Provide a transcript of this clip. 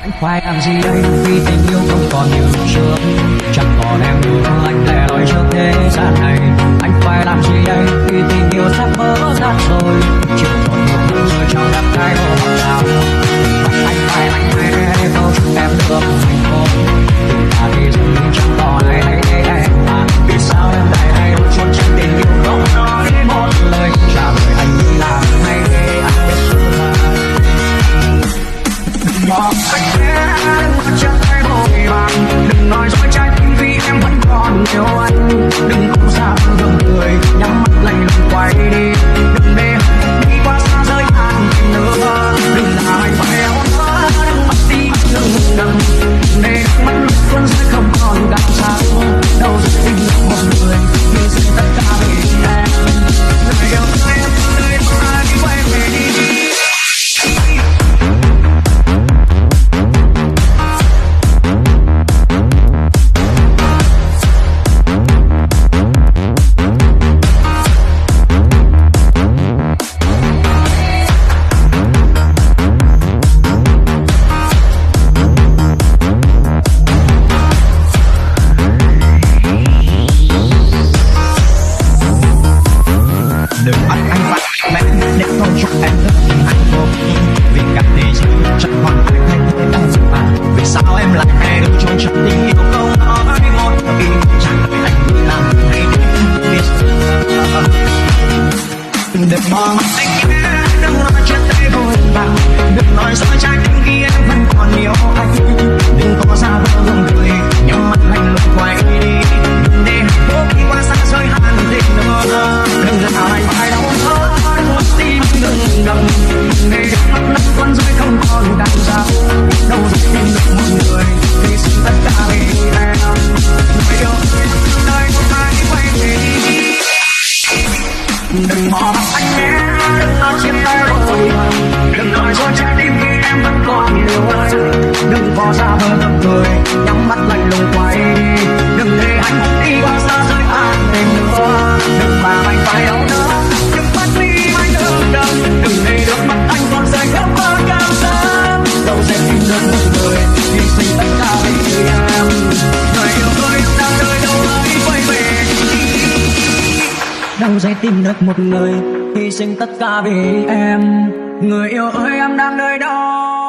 Anh phải làm gì đây khi tình yêu không còn như trước, chẳng còn em nữa anh lẻ loi trước thế gian này. Anh phải làm gì đây khi tình yêu sắp vỡ nát rồi, chịu tổn thương rồi trong đám cháy hồ hoặc sao. Anh phải mạnh mẽ để câu chúc em được hạnh phúc, tình ta thì dường như chẳng còn ai hay để em mà. Vì sao em lại hay đôi chốn trong tình yêu không nói một lời trả lời anh đi làm hay để anh biết sự thật. Đừng bỏ anh nhé, đừng chân tay vội vàng, đừng nói dối trách vì em vẫn còn yêu anh. Đừng không xa gương cười, nhắm mắt lạnh lùng quay đi. Đừng để đi qua xa giới hạn tình nữa. Đừng làm anh phải eo nữa, đừng mất đi đừng đừng để mắt lúc cuốn sẽ không còn cảm giác. Đâu rồi tình yêu một người hy sinh tất cả vì em. Người yêu em nơi ta đi quay về đi. Đừng bắt anh phải mẹ để tôi chúc em rất hạnh phúc, vì cả thế giới chẳng còn ai thay thế em mà. Vì sao em lại hay đôi trốn trong tình yêu không nói một lời trả lời anh đi làm hay để biết đừng mong anh nhé, đừng nói chuyện tay vội vàng, đừng nói dối trách khi em vẫn còn yêu anh. Đừng có xa vờ gương cười, nhắm mắt lạnh lùng quay đi. Đừng để hạnh phúc đi qua xa xôi hạn định nữa. Đừng làm anh phải đau đớn, mất tim đừng đừng để mắt lấp con dưới không còn cảm giác. Đâu rồi tìm được một người hy sinh tất cả vì em. Người yêu đời không ai quay về đi. Đừng bỏ anh nhé, đừng nói chia tay vội vàng, đừng nói dối trái tim khi em vẫn còn yêu anh. Đừng có xa vờ ngậm cười, nhắm mắt lạnh lùng quay đi. Đừng để hạnh phúc đi qua xa giới hạn tình nữa. Đừng mà anh phải đau đớn, đừng bắt đi anh đừng đừng. Đừng để được mắt anh còn rơi khóc mơ cảm giác. Đâu sẽ tìm được một người hy sinh tất cả vì em. Người yêu tôi đang nơi đâu hãy quay về đi. Đâu sẽ tìm được một người hy sinh tất cả vì em. Người yêu ơi em đang nơi đâu?